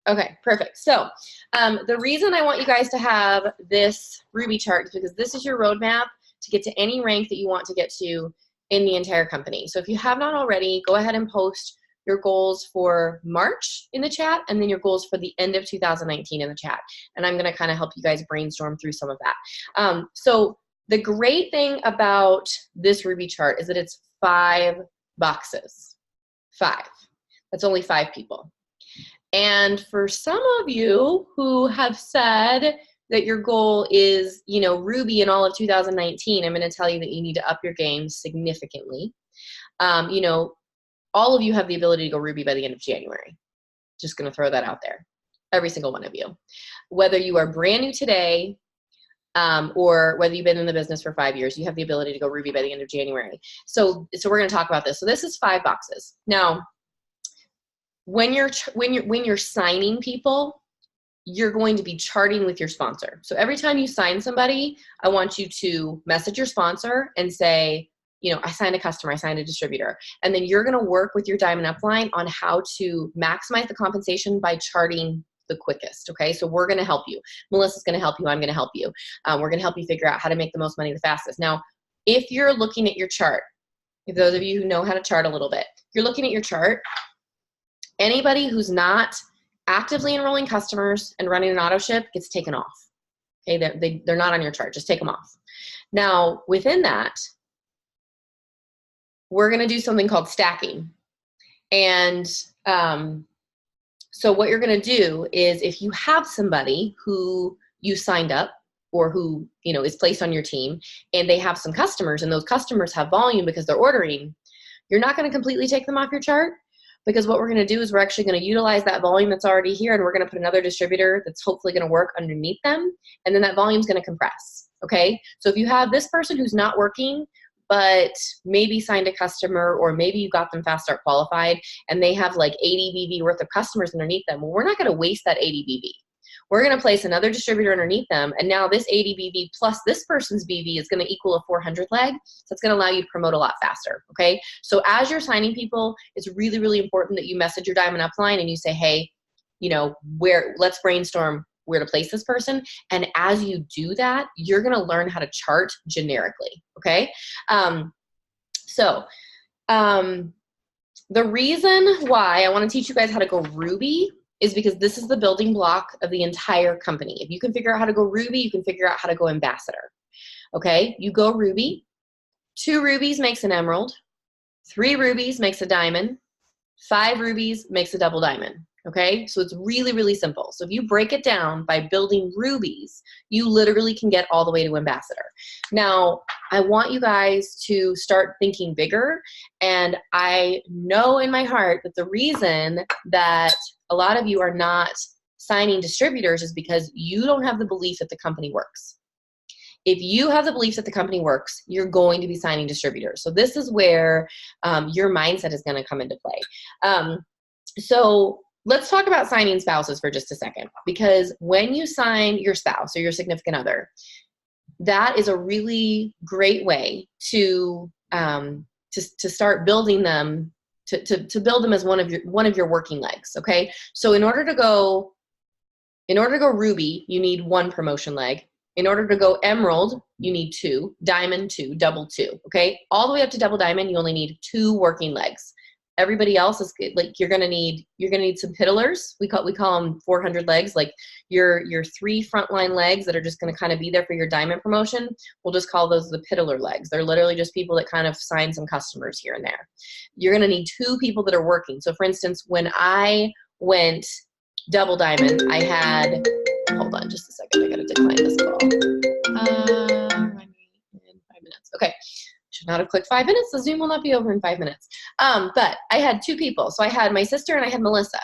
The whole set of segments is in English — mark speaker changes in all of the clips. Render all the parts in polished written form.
Speaker 1: Okay, perfect. So the reason I want you guys to have this Ruby chart is because this is your roadmap to get to any rank that you want to get to in the entire company. So if you have not already, go ahead and post your goals for March in the chat, and then your goals for the end of 2019 in the chat. And I'm gonna kind of help you guys brainstorm through some of that. So the great thing about this Ruby chart is that it's 5 boxes. 5. That's only 5 people. And for some of you who have said that your goal is, you know, Ruby in all of 2019, I'm going to tell you that you need to up your game significantly. You know, all of you have the ability to go Ruby by the end of January. Just going to throw that out there. Every single one of you. Whether you are brand new today or whether you've been in the business for 5 years, you have the ability to go Ruby by the end of January. So we're going to talk about this. So this is 5 boxes. Now, when you're signing people, you're going to be charting with your sponsor. So every time you sign somebody, I want you to message your sponsor and say, you know, I signed a customer, I signed a distributor. And then you're going to work with your diamond upline on how to maximize the compensation by charting the quickest. Okay, so we're going to help you. Melissa's going to help you. I'm going to help you. We're going to help you figure out how to make the most money the fastest. Now, if you're looking at your chart, if those of you who know how to chart a little bit, you're looking at your chart. Anybody who's not actively enrolling customers and running an auto ship gets taken off. Okay, they're not on your chart. Just take them off. Now, within that, we're going to do something called stacking. And so what you're going to do is if you have somebody who you signed up or who, you know, is placed on your team and they have some customers and those customers have volume because they're ordering, you're not going to completely take them off your chart. Because what we're going to do is we're actually going to utilize that volume that's already here, and we're going to put another distributor that's hopefully going to work underneath them, and then that volume is going to compress, okay? So if you have this person who's not working, but maybe signed a customer, or maybe you got them fast start qualified, and they have like 80 BV worth of customers underneath them, well, we're not going to waste that 80 BV. We're going to place another distributor underneath them, and now this 80 BV plus this person's BV is going to equal a 400 leg, so it's going to allow you to promote a lot faster, okay? So as you're signing people, it's really, really important that you message your diamond upline and you say, hey, you know, let's brainstorm where to place this person, and as you do that, you're going to learn how to chart generically, okay? The reason why I want to teach you guys how to go Ruby is because this is the building block of the entire company. If you can figure out how to go Ruby, you can figure out how to go ambassador. Okay, you go Ruby, 2 rubies makes an emerald, 3 rubies makes a diamond, 5 rubies makes a double diamond. Okay, so it's really, really simple. So if you break it down by building rubies, you literally can get all the way to ambassador. Now, I want you guys to start thinking bigger, and I know in my heart that the reason that a lot of you are not signing distributors is because you don't have the belief that the company works. If you have the belief that the company works, you're going to be signing distributors. So this is where your mindset is going to come into play. So let's talk about signing spouses for just a second, because when you sign your spouse or your significant other, that is a really great way to start building them, to build them as one of your working legs. Okay, so in order to go Ruby, you need 1 promotion leg. In order to go emerald, you need 2, diamond 2, double 2. Okay, all the way up to double diamond, you only need 2 working legs. Everybody else is like you're gonna need some piddlers. We call them 400 legs. Like your 3 frontline legs that are just gonna kind of be there for your diamond promotion. We'll just call those the piddler legs. They're literally just people that kind of sign some customers here and there. You're gonna need 2 people that are working. So for instance, when I went double diamond, I had, hold on just a second, I gotta decline this call. 5 minutes. Okay. Should not have clicked 5 minutes. The Zoom will not be over in 5 minutes. But I had 2 people. So I had my sister and I had Melissa.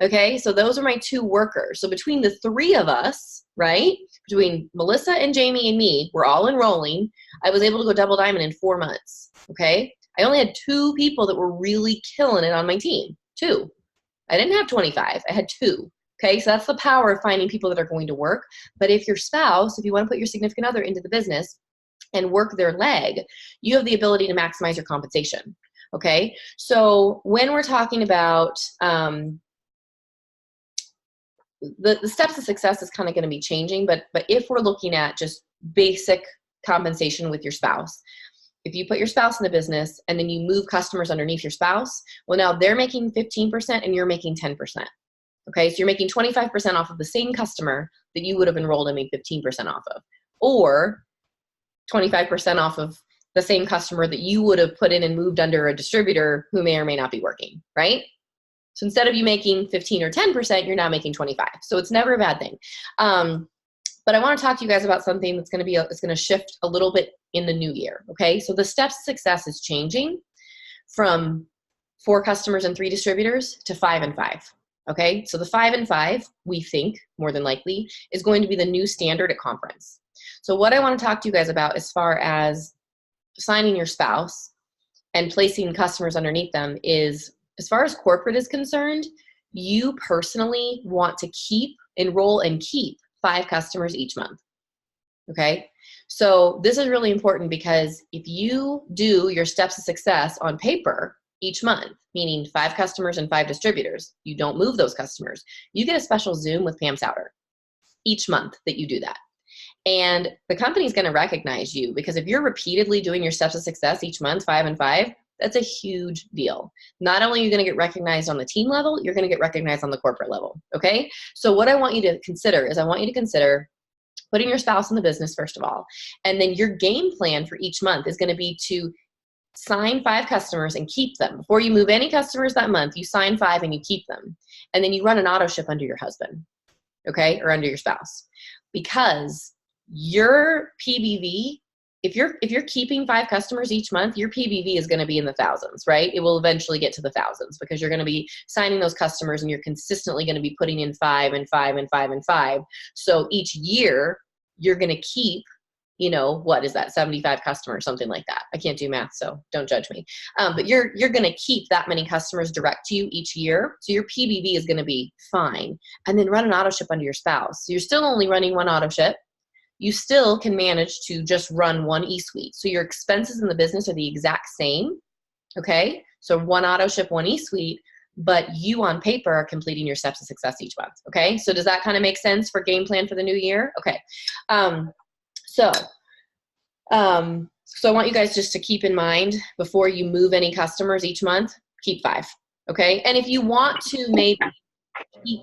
Speaker 1: Okay, so those are my 2 workers. So between the 3 of us, right, between Melissa and Jamie and me, we're all enrolling. I was able to go double diamond in 4 months. Okay, I only had 2 people that were really killing it on my team. 2. I didn't have 25. I had 2. Okay, so that's the power of finding people that are going to work. But if your spouse, if you want to put your significant other into the business and work their leg, you have the ability to maximize your compensation. Okay, so when we're talking about the steps of success is kind of going to be changing, but if we're looking at just basic compensation with your spouse, if you put your spouse in the business and then you move customers underneath your spouse, well, now they're making 15% and you're making 10%. Okay, so you're making 25% off of the same customer that you would have enrolled and made 15% off of, or 25% off of the same customer that you would have put in and moved under a distributor who may or may not be working, right? So instead of you making 15 or 10%, you're now making 25. So it's never a bad thing. But I want to talk to you guys about something that's going to it's going to shift a little bit in the new year. Okay. So the steps to success is changing from 4 customers and 3 distributors to 5 and 5. Okay. So the 5 and 5, we think more than likely is going to be the new standard at conference. So what I want to talk to you guys about as far as signing your spouse and placing customers underneath them is, as far as corporate is concerned, you personally want to enroll and keep 5 customers each month. Okay. So this is really important because if you do your steps of success on paper each month, meaning 5 customers and 5 distributors, you don't move those customers, you get a special Zoom with Pam Souter each month that you do that. And the company's going to recognize you, because if you're repeatedly doing your steps of success each month, 5 and 5, that's a huge deal. Not only are you going to get recognized on the team level, you're going to get recognized on the corporate level. Okay. So what I want you to consider is putting your spouse in the business, first of all. And then your game plan for each month is going to be to sign 5 customers and keep them. Before you move any customers that month, you sign 5 and you keep them. And then you run an auto ship under your husband. Okay. Or under your spouse, because your PBV, if you're keeping 5 customers each month, your PBV is going to be in the thousands, right? It will eventually get to the thousands because you're going to be signing those customers and you're consistently going to be putting in 5 and 5 and 5 and 5. So each year you're going to keep, what is that, 75 customers, something like that. I can't do math, so don't judge me. But you're going to keep that many customers direct to you each year. So your PBV is going to be fine. And then run an auto ship under your spouse. So you're still only running 1 auto ship. You still can manage to just run 1 eSuite. So your expenses in the business are the exact same, okay? So 1 auto ship, 1 eSuite, but you on paper are completing your steps of success each month, okay? So does that kind of make sense for game plan for the new year? Okay. So I want you guys just to keep in mind, before you move any customers each month, keep 5, okay? And if you want to maybe keep,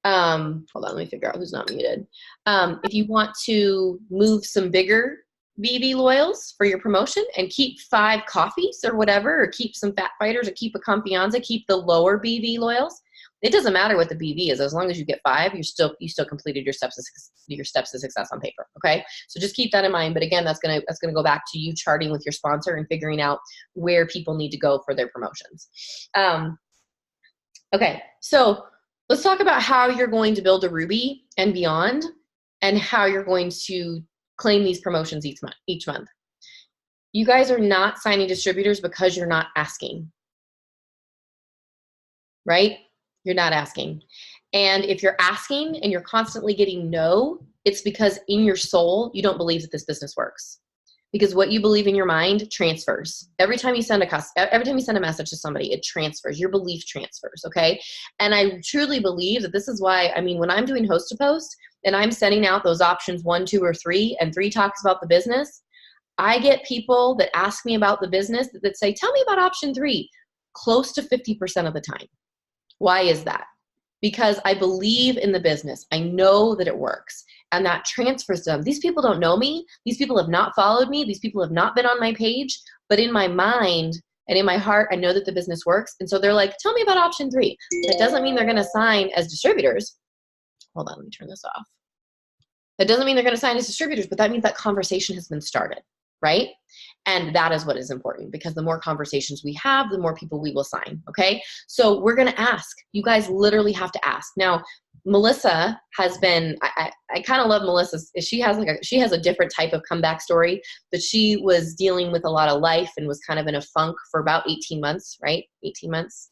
Speaker 1: hold on, let me figure out who's not muted. If you want to move some bigger BV loyals for your promotion and keep 5 coffees or whatever, or keep some fat fighters, or keep a Confianza, keep the lower BV loyals. It doesn't matter what the BV is, as long as you get 5, you still completed your steps of success on paper. Okay, so just keep that in mind. But again, that's gonna go back to you charting with your sponsor and figuring out where people need to go for their promotions. Okay, so let's talk about how you're going to build a Ruby and beyond, and how you're going to claim these promotions each month. You guys are not signing distributors because you're not asking, right? You're not asking. And if you're asking and you're constantly getting no, it's because in your soul, you don't believe that this business works. Because what you believe in your mind transfers. Every time you send a message to somebody, it transfers. Your belief transfers, okay? And I truly believe that this is why, when I'm doing host to post and I'm sending out those options 1, 2, or 3, and 3 talks about the business, I get people that ask me about the business that say, tell me about option 3, close to 50% of the time. Why is that? Because I believe in the business. I know that it works. And that transfers to them. These people don't know me. These people have not followed me. These people have not been on my page. But in my mind and in my heart, I know that the business works. And so they're like, tell me about option 3. That doesn't mean they're going to sign as distributors. Hold on, let me turn this off. That doesn't mean they're going to sign as distributors, but that means that conversation has been started, right? And that is what is important, because the more conversations we have, the more people we will sign, okay? So we're going to ask. You guys literally have to ask. Now, Melissa has been, I kind of love Melissa. She has a different type of comeback story, but she was dealing with a lot of life and was kind of in a funk for about 18 months, right? 18 months.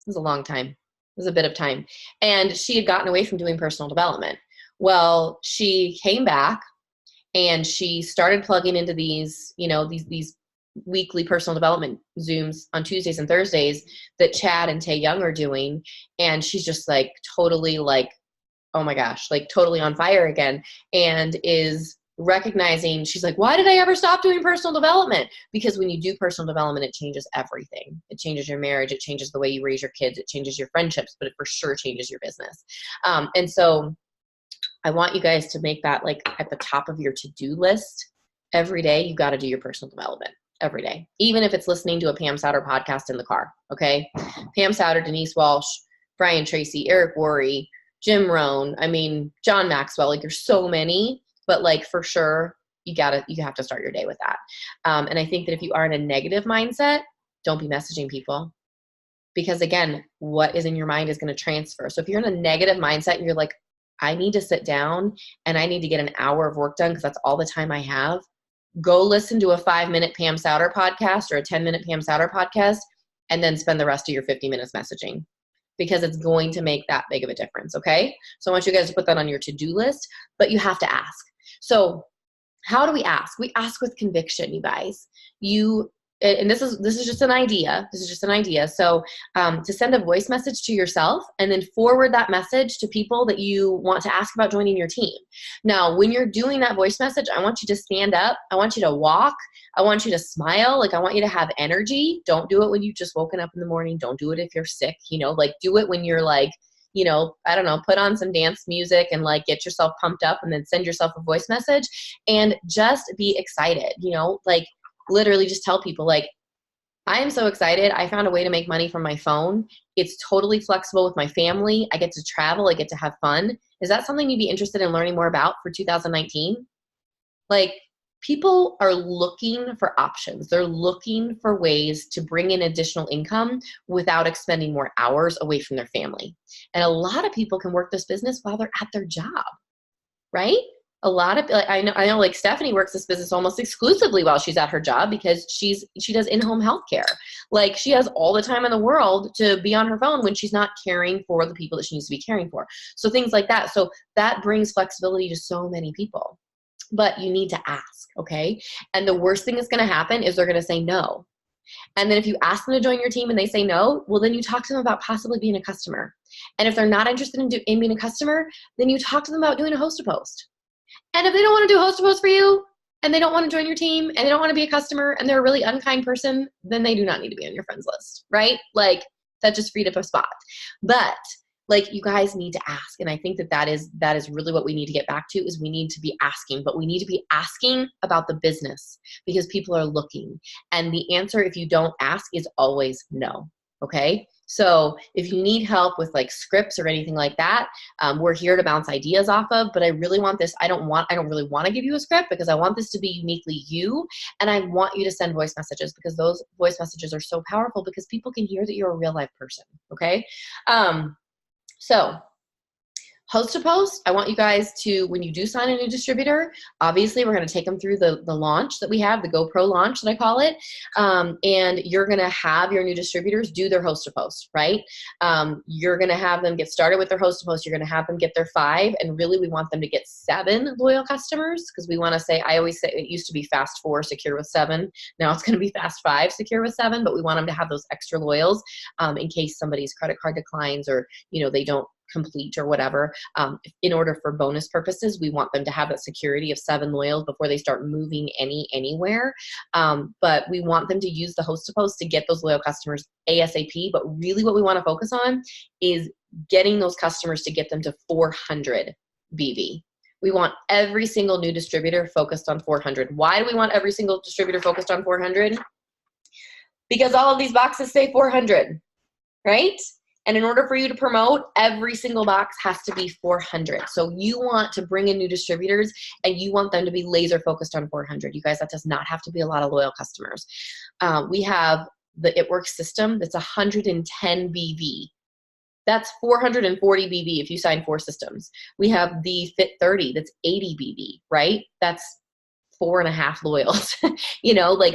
Speaker 1: It was a long time. It was a bit of time. And she had gotten away from doing personal development. Well, she came back and she started plugging into these, these weekly personal development Zooms on Tuesdays and Thursdays that Chad and Tay Young are doing. And she's just totally oh my gosh, like totally on fire again, and is recognizing, she's like, why did I ever stop doing personal development? Because when you do personal development, it changes everything. It changes your marriage. It changes the way you raise your kids. It changes your friendships, but it for sure changes your business. And so I want you guys to make that like at the top of your to-do list. Every day, you got to do your personal development every day, even if it's listening to a Pam Souter podcast in the car. Okay. Pam Souter, Denise Walsh, Brian Tracy, Eric Worre, Jim Rohn. I mean, John Maxwell, like there's so many, but like for sure you have to start your day with that. And I think that if you are in a negative mindset, don't be messaging people, because again, what is in your mind is going to transfer. So if you're in a negative mindset and you're like, I need to sit down and I need to get an hour of work done because that's all the time I have, go listen to a 5-minute Pam Souter podcast or a 10-minute Pam Souter podcast, and then spend the rest of your 50 minutes messaging, because it's going to make that big of a difference. Okay. So I want you guys to put that on your to-do list, but you have to ask. So how do we ask? We ask with conviction, you guys. And this is just an idea. This is just an idea. So to send a voice message to yourself and then forward that message to people that you want to ask about joining your team. Now, when you're doing that voice message, I want you to stand up. I want you to walk. I want you to smile. Like I want you to have energy. Don't do it when you've just woken up in the morning. Don't do it if you're sick. Like do it when you're like, I don't know, put on some dance music and like get yourself pumped up, and then send yourself a voice message and just be excited, like literally just tell people like, I am so excited. I found a way to make money from my phone. It's totally flexible with my family. I get to travel. I get to have fun. Is that something you'd be interested in learning more about for 2019? Like, people are looking for options. They're looking for ways to bring in additional income without expending more hours away from their family. And a lot of people can work this business while they're at their job, right? A lot of, like, I know like Stephanie works this business almost exclusively while she's at her job, because she does in-home healthcare. Like she has all the time in the world to be on her phone when she's not caring for the people that she needs to be caring for. So things like that. So that brings flexibility to so many people. But you need to ask, okay? And the worst thing that's going to happen is they're going to say no. And then if you ask them to join your team and they say no, well, then you talk to them about possibly being a customer. And if they're not interested in being a customer, then you talk to them about doing a host-to-post. And if they don't want to do host-to-post for you, and they don't want to join your team, and they don't want to be a customer, and they're a really unkind person, then they do not need to be on your friends list, right? Like that just freed up a spot. But like you guys need to ask. And I think that is really what we need to get back to, is we need to be asking, but we need to be asking about the business, because people are looking. And the answer, if you don't ask, is always no. Okay. So if you need help with like scripts or anything like that, we're here to bounce ideas off of, but I really want this. I don't really want to give you a script, because I want this to be uniquely you. And I want you to send voice messages, because those voice messages are so powerful, because people can hear that you're a real life person. Okay. So host-to-post, I want you guys to, when you do sign a new distributor, obviously we're going to take them through the launch that we have, the GoPro launch that I call it. And you're going to have your new distributors do their host-to-post, right? You're going to have them get started with their host-to-post. You're going to have them get their 5. And really we want them to get 7 loyal customers, because we want to say, I always say it used to be fast 4, secure with 7. Now it's going to be fast 5, secure with 7, but we want them to have those extra loyals in case somebody's credit card declines, or, they don't complete or whatever. In order for bonus purposes, we want them to have that security of 7 loyals before they start moving anywhere. But we want them to use the host-to-post to get those loyal customers ASAP. But really what we want to focus on is getting those customers to get them to 400 BV. We want every single new distributor focused on 400. Why do we want every single distributor focused on 400? Because all of these boxes say 400, right? And in order for you to promote, every single box has to be 400. So you want to bring in new distributors, and you want them to be laser focused on 400. You guys, that does not have to be a lot of loyal customers. We have the It Works system that's 110 BV. That's 440 BV if you sign 4 systems. We have the Fit 30 that's 80 BV, right? That's 4.5 loyals,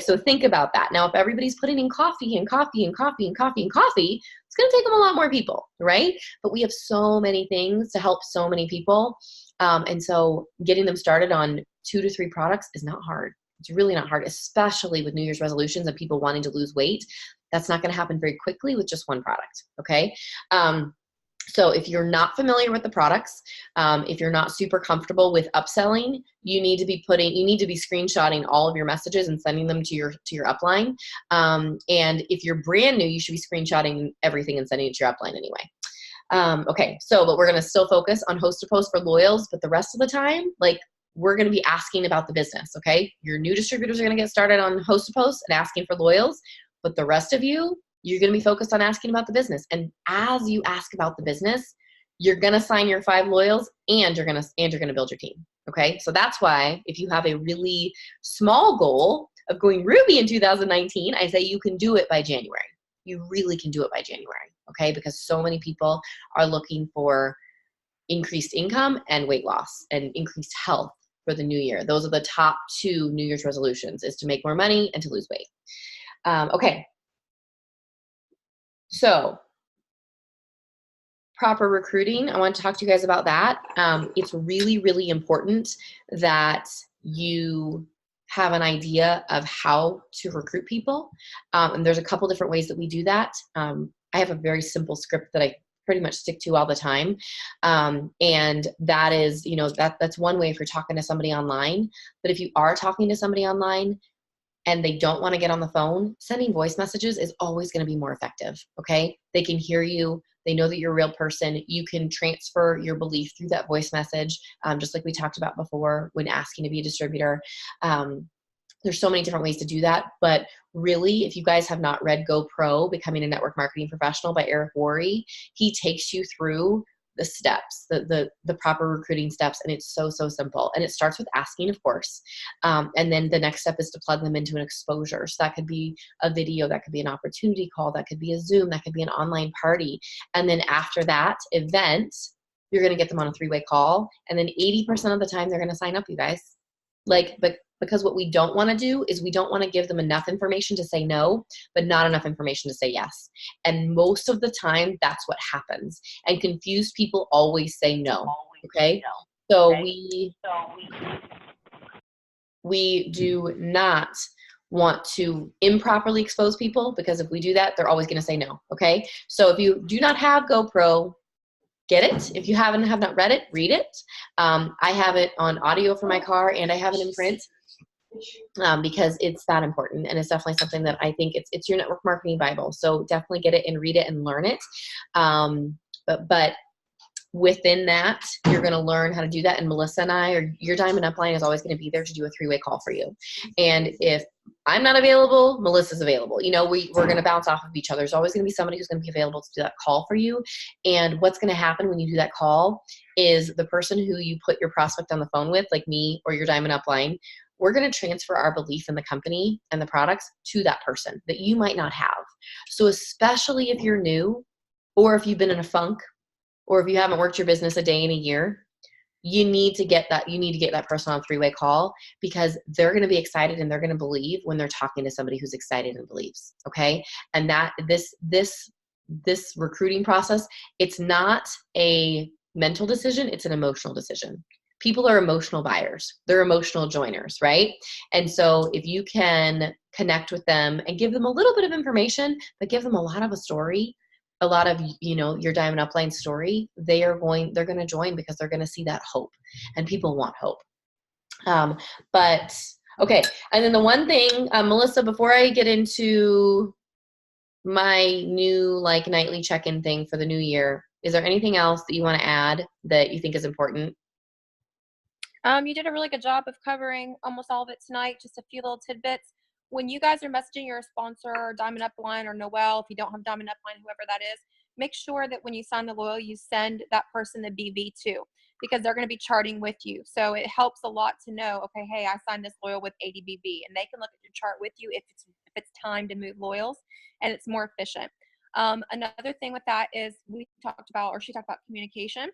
Speaker 1: so think about that. Now, if everybody's putting in coffee and coffee and coffee and coffee and coffee, it's going to take them a lot more people, right? But we have so many things to help so many people. And so getting them started on 2 to 3 products is not hard. It's really not hard, especially with New Year's resolutions and people wanting to lose weight. That's not going to happen very quickly with just one product. Okay. So if you're not familiar with the products, if you're not super comfortable with upselling, you need to be screenshotting all of your messages and sending them to your upline. And if you're brand new, you should be screenshotting everything and sending it to your upline anyway. Okay, but we're gonna still focus on host to post for loyals, but the rest of the time, like, we're gonna be asking about the business, okay? Your new distributors are gonna get started on host to post and asking for loyals, but the rest of you, you're going to be focused on asking about the business. And as you ask about the business, you're going to sign your 5 loyals and you're going to build your team. Okay. So that's why if you have a really small goal of going Ruby in 2019, I say you can do it by January. You really can do it by January. Okay. Because so many people are looking for increased income and weight loss and increased health for the new year. Those are the top 2 New Year's resolutions, is to make more money and to lose weight. Okay. So proper recruiting, I want to talk to you guys about that. It's really, really important that you have an idea of how to recruit people. And there's a couple different ways that we do that. I have a very simple script that I pretty much stick to all the time. And that is, that's one way if you're talking to somebody online. But if you are talking to somebody online and they don't want to get on the phone, sending voice messages is always going to be more effective, okay? They can hear you. They know that you're a real person. You can transfer your belief through that voice message, just like we talked about before when asking to be a distributor. There's so many different ways to do that, but really, if you guys have not read Go Pro, Becoming a Network Marketing Professional by Eric Worre, he takes you through the steps, the proper recruiting steps, and it's so simple. And it starts with asking, of course, and then the next step is to plug them into an exposure. So that could be a video, that could be an opportunity call, that could be a Zoom, that could be an online party, and then after that event, you're going to get them on a 3-way call, and then 80% of the time they're going to sign up, you guys. But because what we don't want to do is we don't want to give them enough information to say no, but not enough information to say yes. And most of the time, that's what happens. And confused people always say no, okay? So we do not want to improperly expose people, because if we do that, they're always going to say no, okay? So if you do not have Go Pro, get it. If you have not read it, read it. I have it on audio for my car, and I have it in print. Because it's that important, and it's definitely something that I think it's your network marketing Bible. So definitely get it and read it and learn it. But within that, you're going to learn how to do that. And Melissa and I, or your Diamond Upline, is always going to be there to do a 3-way call for you. And if I'm not available, Melissa's available. We're going to bounce off of each other. There's always going to be somebody who's going to be available to do that call for you. And what's going to happen when you do that call is the person who you put your prospect on the phone with, like me or your Diamond Upline, we're going to transfer our belief in the company and the products to that person that you might not have. So especially if you're new, or if you've been in a funk, or if you haven't worked your business a day in a year, you need to get that person on a 3-way call, because they're going to be excited and they're going to believe when they're talking to somebody who's excited and believes. Okay. And that this recruiting process, it's not a mental decision. It's an emotional decision. People are emotional buyers. They're emotional joiners, right? And so if you can connect with them and give them a little bit of information, but give them a lot of a story, a lot of, your Diamond Upline story, they're going to join, because they're going to see that hope, and people want hope. But okay. And then the one thing, Melissa, before I get into my new nightly check-in thing for the new year, is there anything else that you want to add that you think is important?
Speaker 2: You did a really good job of covering almost all of it tonight. Just a few little tidbits. When you guys are messaging your sponsor, or Diamond Upline, or Noelle, if you don't have Diamond Upline, whoever that is, make sure that when you sign the loyal, you send that person the BV too, because they're going to be charting with you. So it helps a lot to know, okay, hey, I signed this loyal with 80 BV, and they can look at your chart with you if it's time to move loyals, and it's more efficient. Another thing with that is she talked about communication.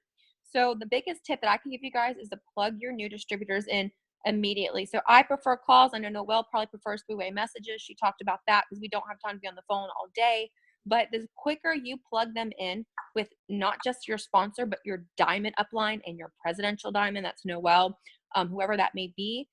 Speaker 2: So the biggest tip that I can give you guys is to plug your new distributors in immediately. So I prefer calls. I know Noelle probably prefers 3-way messages. She talked about that because we don't have time to be on the phone all day. But the quicker you plug them in with not just your sponsor, but your Diamond Upline and your Presidential Diamond, that's Noelle, whoever that may be,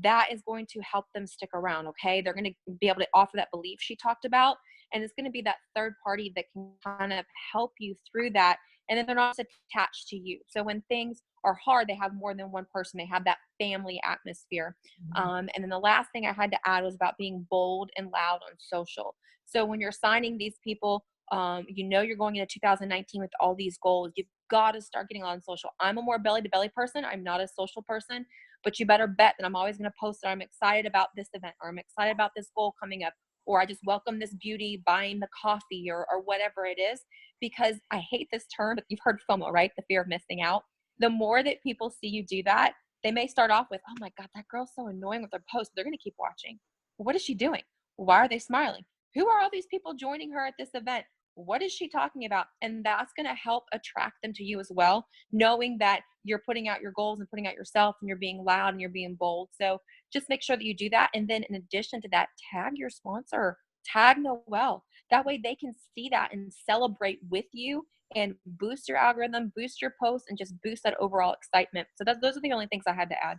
Speaker 2: that is going to help them stick around, okay? They're going to be able to offer that belief she talked about, and it's going to be that third party that can kind of help you through that And then they're not attached to you. So when things are hard, they have more than one person. They have that family atmosphere. And then the last thing I had to add was about being bold and loud on social. So when you're signing these people, you're going into 2019 with all these goals. You've got to start getting on social. I'm a more belly to belly person. I'm not a social person, but you better bet that I'm always going to post that I'm excited about this event, or I'm excited about this goal coming up, or I just welcome this beauty buying the coffee, or whatever it is, because I hate this term, but you've heard FOMO, right? The fear of missing out. The more that people see you do that, they may start off with, oh my God, that girl's so annoying with her posts. They're going to keep watching. Well, what is she doing? Why are they smiling? Who are all these people joining her at this event? What is she talking about? And that's going to help attract them to you as well, knowing that you're putting out your goals and putting out yourself, and you're being loud and you're being bold. So just make sure that you do that. And then in addition to that, tag your sponsor, tag Noelle. That way they can see that and celebrate with you and boost your algorithm, boost your posts, and just boost that overall excitement. So those are the only things I had to add.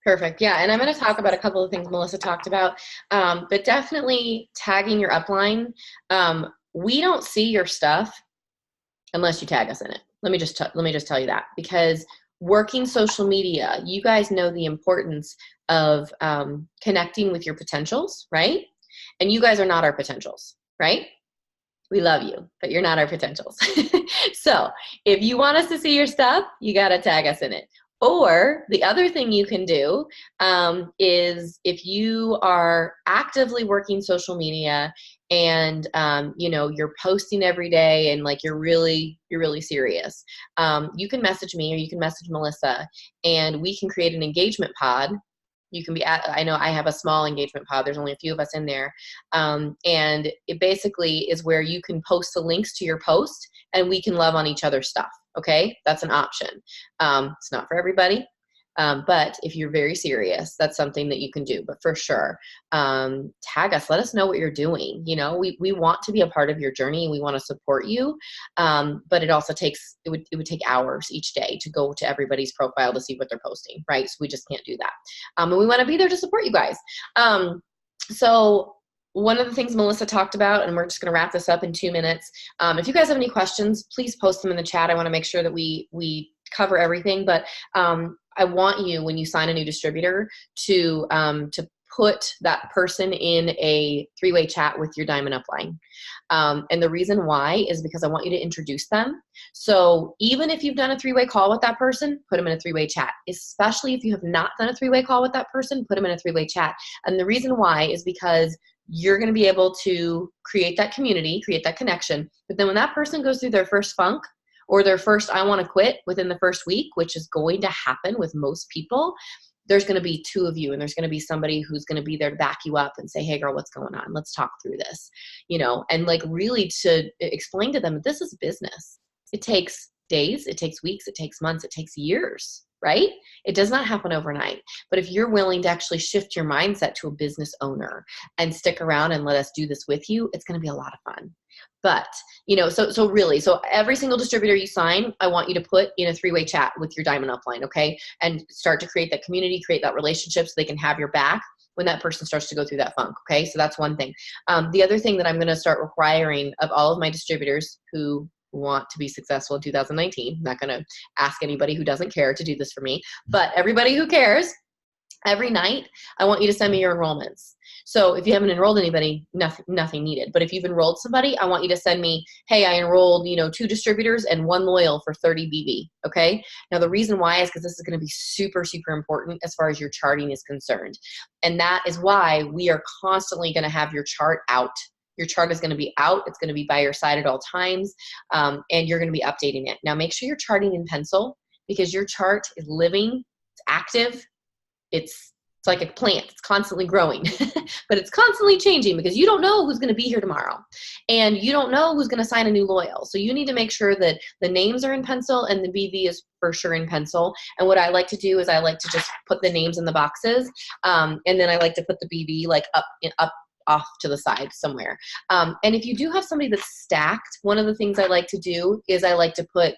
Speaker 1: Perfect. Yeah. And I'm going to talk about a couple of things Melissa talked about, but definitely tagging your upline. We don't see your stuff unless you tag us in it. Let me just tell you that, because working social media, you guys know the importance of connecting with your potentials, right? And you guys are not our potentials, right? We love you, but you're not our potentials. So if you want us to see your stuff, you got to tag us in it. Or the other thing you can do is, if you are actively working social media and you're posting every day and like you're really serious, you can message me, or you can message Melissa, and we can create an engagement pod. You can be I know I have a small engagement pod. There's only a few of us in there. And it basically is where you can post the links to your post and we can love on each other's stuff. Okay. That's an option. It's not for everybody. But if you're very serious, that's something that you can do. But for sure, tag us. Let us know what you're doing. We want to be a part of your journey. We want to support you. But it also it would take hours each day to go to everybody's profile to see what they're posting, right? So we just can't do that. And we want to be there to support you guys. So one of the things Melissa talked about, and we're just going to wrap this up in 2 minutes. If you guys have any questions, please post them in the chat. I want to make sure that we cover everything. But I want you, when you sign a new distributor, to put that person in a 3-way chat with your Diamond Upline. And the reason why is because I want you to introduce them. So even if you've done a 3-way call with that person, put them in a 3-way chat. Especially if you have not done a 3-way call with that person, put them in a 3-way chat. And the reason why is because you're going to be able to create that community, create that connection. But then when that person goes through their first funk, or their first I want to quit within the first week, which is going to happen with most people, there's going to be 2 of you, and there's going to be somebody who's going to be there to back you up and say, hey girl, what's going on? Let's talk through this, and like really to explain to them that this is business. It takes days, it takes weeks, it takes months, it takes years, right? It does not happen overnight. But if you're willing to actually shift your mindset to a business owner and stick around and let us do this with you, it's going to be a lot of fun. But, so every single distributor you sign, I want you to put in a 3-way chat with your Diamond Upline, okay? And start to create that community, create that relationship so they can have your back when that person starts to go through that funk, okay? So that's one thing. The other thing that I'm going to start requiring of all of my distributors who want to be successful in 2019, I'm not going to ask anybody who doesn't care to do this for me, but everybody who cares, every night, I want you to send me your enrollments. So if you haven't enrolled anybody, nothing needed. But if you've enrolled somebody, I want you to send me, hey, I enrolled, 2 distributors and 1 loyal for 30 BV. Okay. Now the reason why is because this is going to be super, super important as far as your charting is concerned. And that is why we are constantly going to have your chart out. Your chart is going to be out. It's going to be by your side at all times. And you're going to be updating it. Now make sure you're charting in pencil, because your chart is living, it's active. It's like a plant. It's constantly growing, but it's constantly changing, because you don't know who's going to be here tomorrow, and you don't know who's going to sign a new loyal. So you need to make sure that the names are in pencil and the BV is for sure in pencil. And what I like to do is I like to just put the names in the boxes. And then I like to put the BV like up off to the side somewhere. And if you do have somebody that's stacked, one of the things I like to do is I like to put,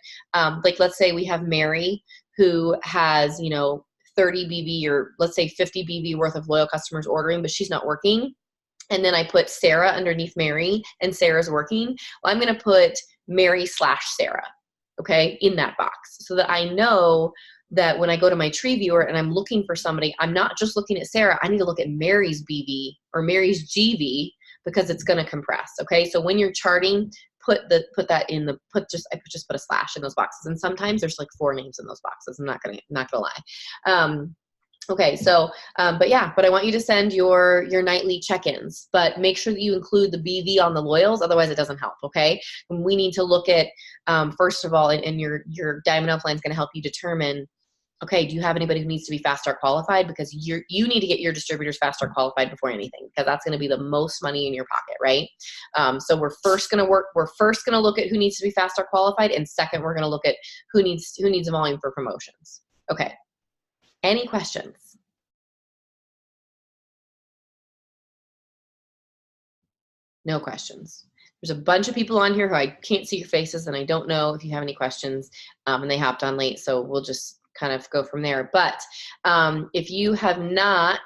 Speaker 1: like, let's say we have Mary who has, 30 BV or let's say 50 BV worth of loyal customers ordering, but she's not working. And then I put Sarah underneath Mary and Sarah's working. Well, I'm going to put Mary/Sarah. okay, in that box, so that I know that when I go to my tree viewer and I'm looking for somebody, I'm not just looking at Sarah, I need to look at Mary's BV or Mary's GV, because it's going to compress. Okay. So when you're charting, I just put a slash in those boxes. And sometimes there's like 4 names in those boxes. I'm not going to lie. Okay. So, but I want you to send your nightly check-ins, but make sure that you include the BV on the loyals. Otherwise it doesn't help. Okay. And we need to look at, first of all, and your diamond upline is going to help you determine, okay, do you have anybody who needs to be fast start qualified? Because you need to get your distributors fast start qualified before anything, because that's going to be the most money in your pocket, right? So we're first going to look at who needs to be fast start qualified, and second, we're going to look at who needs volume for promotions. Okay. Any questions? No questions. There's a bunch of people on here who I can't see your faces, and I don't know if you have any questions, and they hopped on late, so we'll just kind of go from there. But if you have not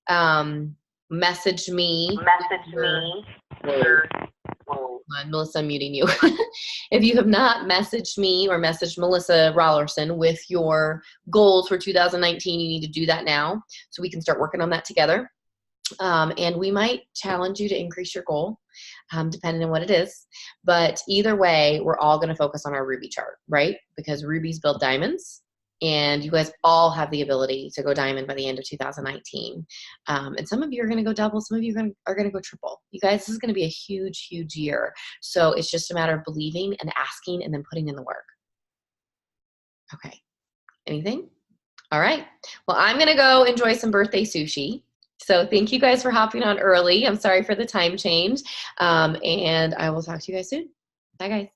Speaker 1: messaged me, Melissa, I'm muting you. If you have not messaged me or messaged Melissa Rollerson with your goals for 2019, you need to do that now so we can start working on that together. And we might challenge you to increase your goal, depending on what it is. But either way, we're all going to focus on our Ruby chart, right? Because rubies build diamonds, and you guys all have the ability to go diamond by the end of 2019. And some of you are going to go double. Some of you are going to go triple. You guys, this is going to be a huge, huge year. So it's just a matter of believing and asking and then putting in the work. Okay. Anything? All right. Well, I'm going to go enjoy some birthday sushi. So thank you guys for hopping on early. I'm sorry for the time change. And I will talk to you guys soon. Bye, guys.